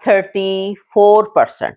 34%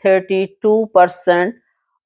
32%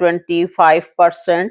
25%,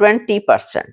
20%।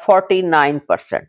49%,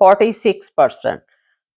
46%,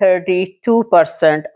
32%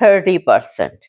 30%।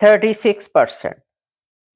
36%,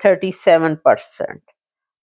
37%।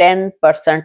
10%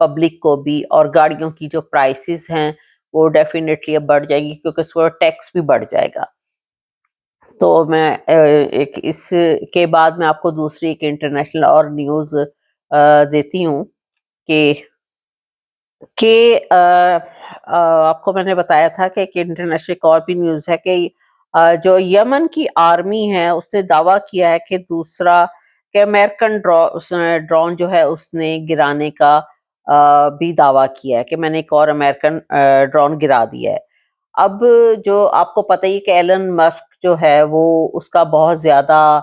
public کو بھی, اور گاڑیوں کی جو پرائسز ہیں وہ ڈیفینیٹلی اب بڑھ جائیں گی کیونکہ اس پر ٹیکس بھی بڑھ جائے گا. تو میں ایک اس کے بعد میں آپ کو دوسری ایک انٹرنیشنل اور نیوز دیتی ہوں کہ آپ کو میں نے بتایا تھا کہ ایک انٹرنیشنل ایک اور بھی نیوز ہے کہ جو یمن کی آرمی ہے اس نے دعویٰ کیا ہے کہ کہ امریکن ڈرون جو ہے اس نے گرانے کا بھی دعویٰ کیا ہے کہ میں نے ایک اور امریکن ڈرون گرا دیا ہے. اب جو آپ کو پتہ ہی کہ ایلن مسک جو ہے وہ اس کا بہت زیادہ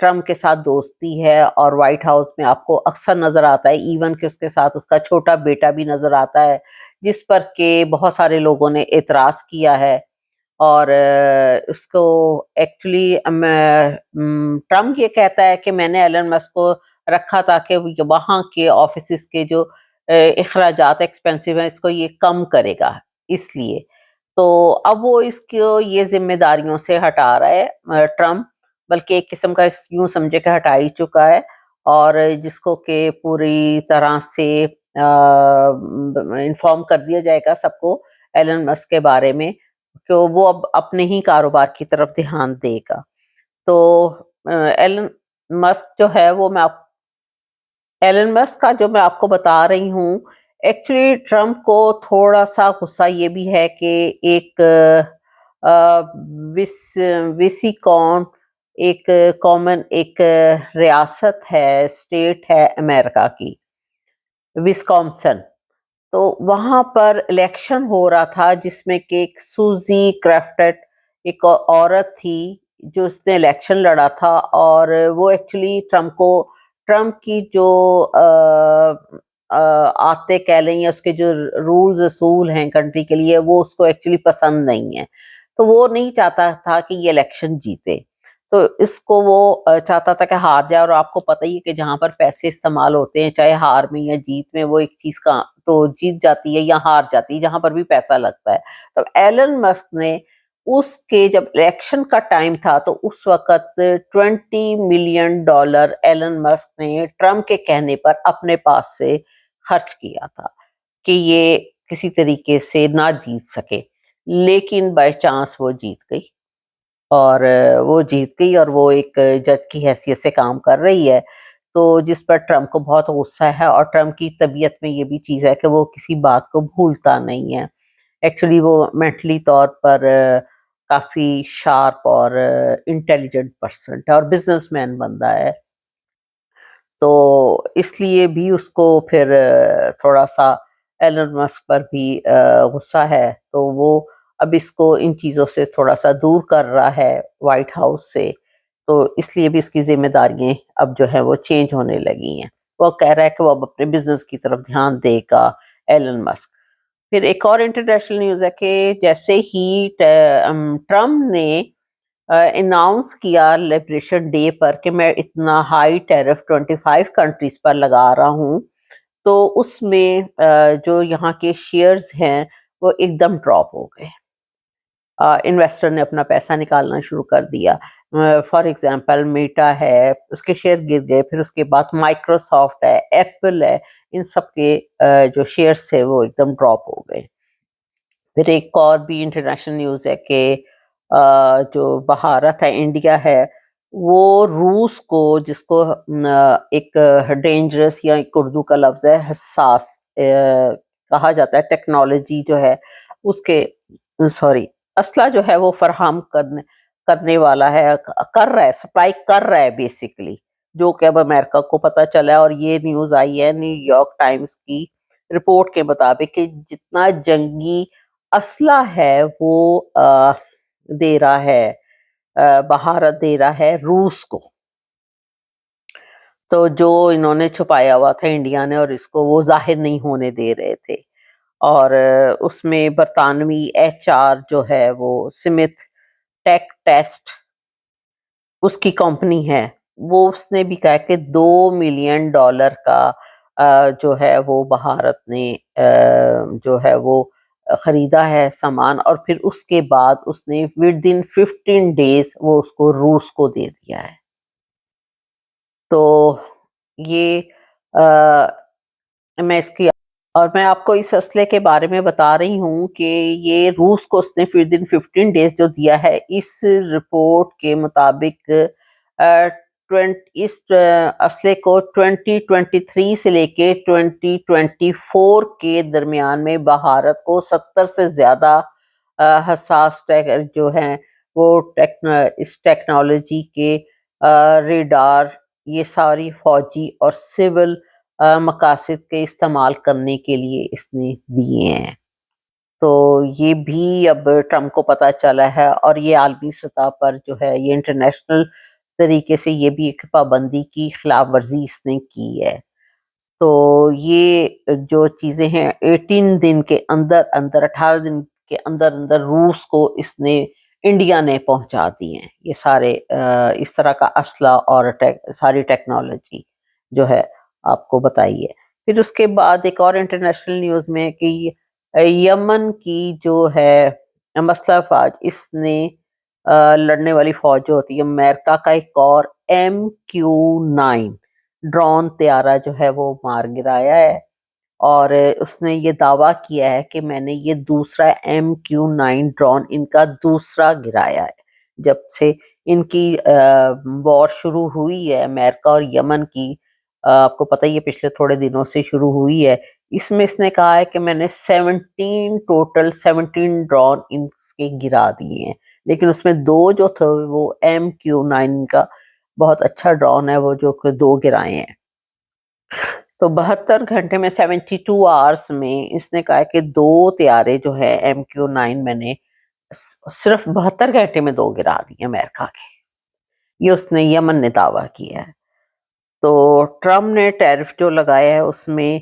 ٹرمپ کے ساتھ دوستی ہے, اور وائٹ ہاؤس میں آپ کو اکثر نظر آتا ہے, ایون کہ اس کے ساتھ اس کا چھوٹا بیٹا بھی نظر آتا ہے, جس پر کہ بہت سارے لوگوں نے اعتراض کیا ہے. اور اس کو ایکچولی ٹرمپ یہ کہتا ہے کہ میں نے ایلن مسک کو رکھا تاکہ وہاں کے آفیسز کے جو اخراجات ایکسپینسو ہیں اس کو یہ کم کرے گا, اس لیے. تو اب وہ اس کو یہ ذمہ داریوں سے ہٹا رہا ہے ٹرمپ, بلکہ ایک قسم کا یوں سمجھے کہ ہٹا ہی چکا ہے, اور جس کو کہ پوری طرح سے انفارم کر دیا جائے گا سب کو ایلن مسک کے بارے میں کہ وہ اب اپنے ہی کاروبار کی طرف دھیان دے گا. تو ایلن مسک جو ہے وہ ایلن مسک کا جو میں آپ کو بتا رہی ہوں, ایکچولی ٹرمپ کو تھوڑا سا غصہ یہ بھی ہے کہ ایک ویسیکون ایک کامن ایک ریاست ہے, اسٹیٹ ہے امریکہ کی, وسکونسن. تو وہاں پر الیکشن ہو رہا تھا جس میں کہ ایک سوزی کرافٹٹ ایک عورت تھی جو اس نے الیکشن لڑا تھا, اور وہ ایکچولی ٹرمپ کی جو آتے کہہ لیں یا اس کے جو رولز اصول ہیں کنٹری کے لیے وہ اس کو ایکچولی پسند نہیں ہے. تو وہ نہیں چاہتا تھا کہ یہ الیکشن جیتے, تو اس کو وہ چاہتا تھا کہ ہار جائے. اور آپ کو پتہ ہی ہے کہ جہاں پر پیسے استعمال ہوتے ہیں چاہے ہار میں یا جیت میں, وہ ایک چیز کا تو جیت جاتی ہے یا ہار جاتی ہے جہاں پر بھی پیسہ لگتا ہے. تو ایلن مسک نے اس کے جب الیکشن کا ٹائم تھا تو اس وقت $20 ملین ایلن مسک نے ٹرمپ کے کہنے پر اپنے پاس سے خرچ کیا تھا کہ یہ کسی طریقے سے نہ جیت سکے, لیکن بائی چانس وہ جیت گئی. اور وہ جیت گئی اور وہ ایک جج کی حیثیت سے کام کر رہی ہے, تو جس پر ٹرمپ کو بہت غصہ ہے. اور ٹرمپ کی طبیعت میں یہ بھی چیز ہے کہ وہ کسی بات کو بھولتا نہیں ہے. ایکچولی وہ مینٹلی طور پر کافی شارپ اور انٹیلیجنٹ پرسن ہے اور بزنس مین بندہ ہے, تو اس لیے بھی اس کو پھر تھوڑا سا ایلن مسک پر بھی غصہ ہے. تو وہ اب اس کو ان چیزوں سے تھوڑا سا دور کر رہا ہے وائٹ ہاؤس سے, تو اس لیے بھی اس کی ذمہ داریاں اب جو ہے وہ چینج ہونے لگی ہیں. وہ کہہ رہا ہے کہ وہ اب اپنے بزنس کی طرف دھیان دے گا ایلن مسک. پھر ایک اور انٹرنیشنل نیوز ہے کہ جیسے ہی ٹرمپ نے اناؤنس کیا لبریشن ڈے پر کہ میں اتنا ہائی ٹیرف 25 کنٹریز پر لگا رہا ہوں, تو اس میں جو یہاں کے شیئرز ہیں وہ ایک دم ڈراپ ہو گئے. انویسٹر نے اپنا پیسہ نکالنا شروع کر دیا. فار ایگزامپل میٹا ہے, اس کے شیئر گر گئے. پھر اس کے بعد مائکروسافٹ ہے, ایپل ہے, ان سب کے جو شیئرز تھے وہ ایک دم ڈراپ ہو گئے. پھر ایک اور بھی انٹرنیشنل نیوز ہے کہ جو بھارت ہے, انڈیا ہے, وہ روس کو, جس کو ایک ڈینجرس یا ایک اردو کا لفظ ہے حساس کہا جاتا ہے, ٹیکنالوجی جو ہے اس کے اسلحہ جو ہے وہ فراہم کرنے والا ہے, کر رہا ہے, سپلائی کر رہا ہے بیسیکلی, جو کہ اب امریکہ کو پتہ چلا ہے. اور یہ نیوز آئی ہے نیو یارک ٹائمز کی رپورٹ کے مطابق کہ جتنا جنگی اسلحہ ہے وہ دے رہا ہے بھارت دے رہا ہے روس کو. تو جو انہوں نے چھپایا ہوا تھا انڈیا نے, اور اس کو وہ ظاہر نہیں ہونے دے رہے تھے. اور اس میں برطانوی HR جو ہے وہ سمتھ ٹیک ٹیسٹ اس کی کمپنی ہے, وہ اس نے بھی کہا کہ $2 ملین کا جو ہے وہ بھارت نے جو ہے وہ خریدا ہے سامان, اور پھر اس کے بعد اس نے within 15 days وہ اس کو روس کو دے دیا ہے. تو یہ میں اس کی اور میں آپ کو اس اسلحے کے بارے میں بتا رہی ہوں کہ یہ روس کو اس نے within 15 ڈیز جو دیا ہے، اس رپورٹ کے مطابق اس اسلحے کو 2023 سے لے کے 2024 کے درمیان میں بھارت کو 70 سے زیادہ حساس جو ہیں وہ اس ٹیکنالوجی کے ریڈار، یہ ساری فوجی اور سول مقاصد کے استعمال کرنے کے لیے اس نے دیے ہیں. تو یہ بھی اب ٹرمپ کو پتہ چلا ہے، اور یہ عالمی سطح پر جو ہے یہ انٹرنیشنل طریقے سے یہ بھی ایک پابندی کی خلاف ورزی اس نے کی ہے. تو یہ جو چیزیں ہیں 18 دن کے اندر اندر، 18 دن کے اندر اندر روس کو اس نے، انڈیا نے پہنچا دی ہیں یہ سارے اس طرح کا اسلحہ اور ساری ٹیکنالوجی جو ہے آپ کو بتائیے. پھر اس کے بعد ایک اور انٹرنیشنل نیوز میں کہ یمن کی جو ہے مسلح فوج، اس نے لڑنے والی فوج جو ہوتی ہے، امریکہ کا ایک اور MQ-9 ڈرون طیارہ جو ہے وہ مار گرایا ہے، اور اس نے یہ دعویٰ کیا ہے کہ میں نے یہ دوسرا MQ-9 ڈرون ان کا دوسرا گرایا ہے جب سے ان کی وار شروع ہوئی ہے، امریکہ اور یمن کی. آپ کو پتہ ہی ہے پچھلے تھوڑے دنوں سے شروع ہوئی ہے. اس میں اس نے کہا ہے کہ میں نے 17 ڈرون ان کے گرا دیے ہیں، لیکن اس میں 2 جو تھے وہ MQ-9 کا بہت اچھا ڈرون ہے، وہ جو کہ 2 گرائے ہیں. تو 72 گھنٹے میں 72 آورس میں اس نے کہا کہ 2 طیارے جو ہے MQ-9 میں نے صرف 72 گھنٹے میں 2 گرا دیے امریکہ کے. یہ اس نے یمن نے دعویٰ کیا ہے. تو ٹرمپ نے ٹیرف جو لگایا ہے اس میں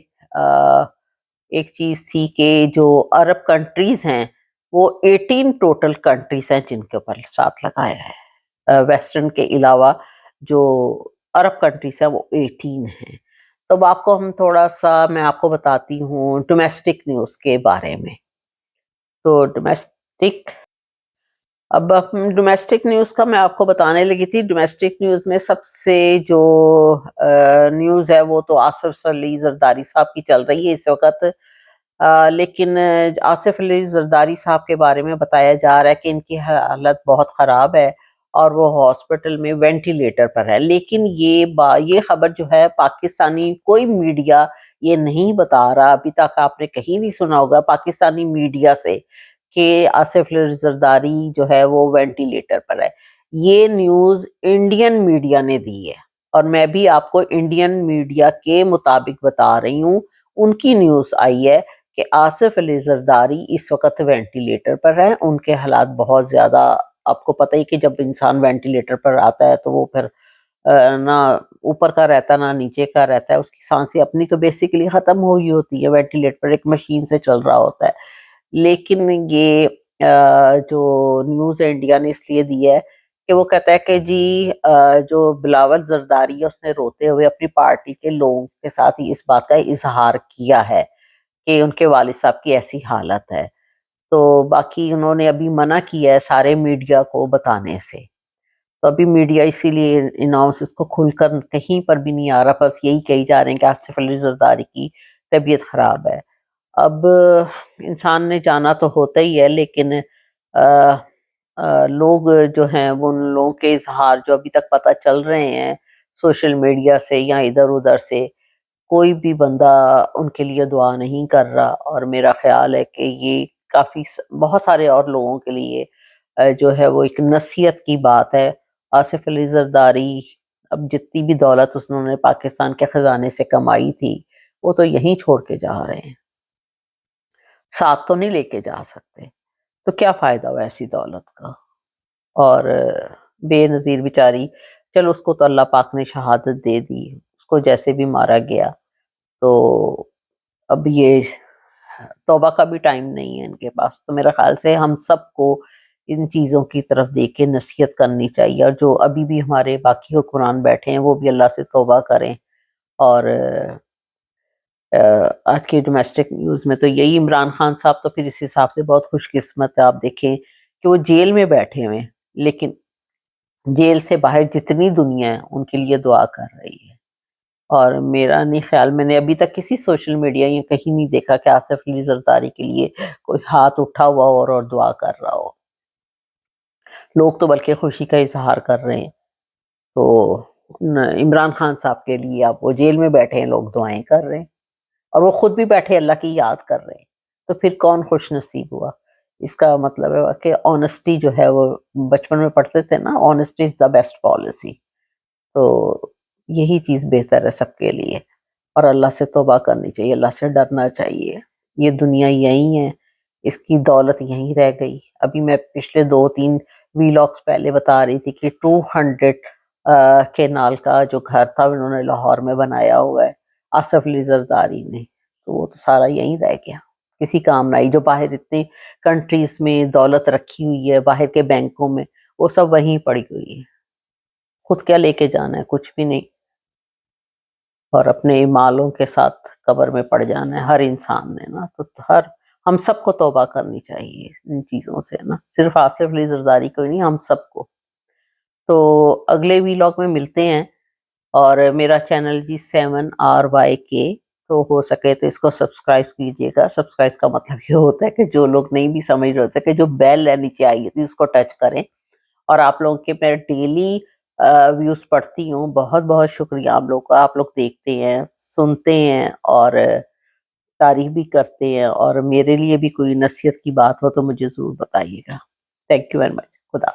ایک چیز تھی کہ جو عرب کنٹریز ہیں وہ 18 ٹوٹل کنٹریز ہیں جن کے اوپر ساتھ لگایا ہے، ویسٹرن کے علاوہ جو عرب کنٹریز ہیں وہ 18 ہیں. تو اب آپ کو ہم تھوڑا سا میں آپ کو بتاتی ہوں ڈومیسٹک نیوز کے بارے میں. تو ڈومیسٹک نیوز کا میں آپ کو بتانے لگی تھی. ڈومیسٹک نیوز میں سب سے جو نیوز ہے وہ تو آصف علی زرداری صاحب کی چل رہی ہے اس وقت. لیکن آصف علی زرداری صاحب کے بارے میں بتایا جا رہا ہے کہ ان کی حالت بہت خراب ہے اور وہ ہاسپٹل میں وینٹیلیٹر پر ہے. لیکن یہ خبر جو ہے پاکستانی کوئی میڈیا یہ نہیں بتا رہا، ابھی تک آپ نے کہیں نہیں سنا ہوگا پاکستانی میڈیا سے کہ آصف علی زرداری جو ہے وہ وینٹیلیٹر پر ہے. یہ نیوز انڈین میڈیا نے دی ہے، اور میں بھی آپ کو انڈین میڈیا کے مطابق بتا رہی ہوں. ان کی نیوز آئی ہے کہ آصف علی زرداری اس وقت وینٹیلیٹر پر ہیں، ان کے حالات بہت زیادہ، آپ کو پتہ ہی کہ جب انسان وینٹیلیٹر پر آتا ہے تو وہ پھر نہ اوپر کا رہتا نہ نیچے کا رہتا ہے، اس کی سانسیں اپنی تو بیسیکلی ختم ہوئی ہوتی ہے، وینٹیلیٹر پر ایک مشین سے چل رہا ہوتا ہے. لیکن یہ جو نیوز انڈیا نے اس لیے دی ہے کہ وہ کہتا ہے کہ جی جو بلاول زرداری ہے اس نے روتے ہوئے اپنی پارٹی کے لوگوں کے ساتھ ہی اس بات کا اظہار کیا ہے کہ ان کے والد صاحب کی ایسی حالت ہے. تو باقی انہوں نے ابھی منع کیا ہے سارے میڈیا کو بتانے سے. تو ابھی میڈیا اسی لیے اناؤنس اس کو کھل کر کہیں پر بھی نہیں آ رہا، بس یہی کہی جا رہے ہیں کہ آصف علی زرداری کی طبیعت خراب ہے. اب انسان نے جانا تو ہوتا ہی ہے، لیکن لوگ جو ہیں وہ ان لوگوں کے اظہار جو ابھی تک پتہ چل رہے ہیں سوشل میڈیا سے یا ادھر ادھر سے، کوئی بھی بندہ ان کے لیے دعا نہیں کر رہا. اور میرا خیال ہے کہ یہ کافی بہت سارے اور لوگوں کے لیے جو ہے وہ ایک نصیحت کی بات ہے. آصف علی زرداری اب جتنی بھی دولت انہوں نے پاکستان کے خزانے سے کمائی تھی وہ تو یہیں چھوڑ کے جا رہے ہیں، ساتھ تو نہیں لے کے جا سکتے. تو کیا فائدہ ہوا ایسی دولت کا؟ اور بے نظیر بیچاری، چلو اس کو تو اللہ پاک نے شہادت دے دی، اس کو جیسے بھی مارا گیا. تو اب یہ توبہ کا بھی ٹائم نہیں ہے ان کے پاس. تو میرا خیال سے ہم سب کو ان چیزوں کی طرف دیکھ کے نصیحت کرنی چاہیے، اور جو ابھی بھی ہمارے باقی حکمران بیٹھے ہیں وہ بھی اللہ سے توبہ کریں. اور آج کی ڈومیسٹک نیوز میں تو یہی، عمران خان صاحب تو پھر اس حساب سے بہت خوش قسمت ہے. آپ دیکھیں کہ وہ جیل میں بیٹھے ہوئے ہیں، لیکن جیل سے باہر جتنی دنیا ہے ان کے لیے دعا کر رہی ہے. اور میرا نہیں خیال، میں نے ابھی تک کسی سوشل میڈیا یا کہیں نہیں دیکھا کہ آصف علی زرداری کے لیے کوئی ہاتھ اٹھا ہوا ہو اور دعا کر رہا ہو. لوگ تو بلکہ خوشی کا اظہار کر رہے ہیں. تو عمران خان صاحب کے لیے آپ وہ جیل میں بیٹھے ہیں، لوگ دعائیں کر رہے ہیں، اور وہ خود بھی بیٹھے اللہ کی یاد کر رہے ہیں. تو پھر کون خوش نصیب ہوا؟ اس کا مطلب ہے کہ آنےسٹی جو ہے، وہ بچپن میں پڑھتے تھے نا، honesty is the best policy. تو یہی چیز بہتر ہے سب کے لیے، اور اللہ سے توبہ کرنی چاہیے، اللہ سے ڈرنا چاہیے. یہ دنیا یہی ہے، اس کی دولت یہیں رہ گئی. ابھی میں پچھلے 2-3 ویلاگس پہلے بتا رہی تھی کہ 200 کینال کا جو گھر تھا انہوں نے لاہور میں بنایا ہوا ہے آصف علی زرداری نے. تو وہ تو سارا یہیں رہ گیا، کسی کام نہ آئی. جو باہر اتنی کنٹریز میں دولت رکھی ہوئی ہے، باہر کے بینکوں میں، وہ سب وہیں پڑی ہوئی ہے. خود کیا لے کے جانا ہے؟ کچھ بھی نہیں. اور اپنے مالوں کے ساتھ قبر میں پڑ جانا ہے ہر انسان نے نا. تو ہم سب کو توبہ کرنی چاہیے ان چیزوں سے نا، صرف آصف علی زرداری کو ہی نہیں، ہم سب کو. تو اگلے ویلاگ میں ملتے ہیں. اور میرا چینل جی 7RYK، تو ہو سکے تو اس کو سبسکرائب کیجیے گا. سبسکرائب کا مطلب یہ ہوتا ہے کہ جو لوگ نہیں بھی سمجھ رہے ہوتے کہ جو بیل ہے نیچے آئی ہوتی ہے اس کو ٹچ کریں. اور آپ لوگوں کے میں ڈیلی ویوز پڑھتی ہوں. بہت بہت شکریہ آپ لوگ کا. آپ لوگ دیکھتے ہیں، سنتے ہیں اور تعریف بھی کرتے ہیں. اور میرے لیے بھی کوئی نصیحت کی بات ہو تو مجھے ضرور بتائیے گا. Thank you very much. خدا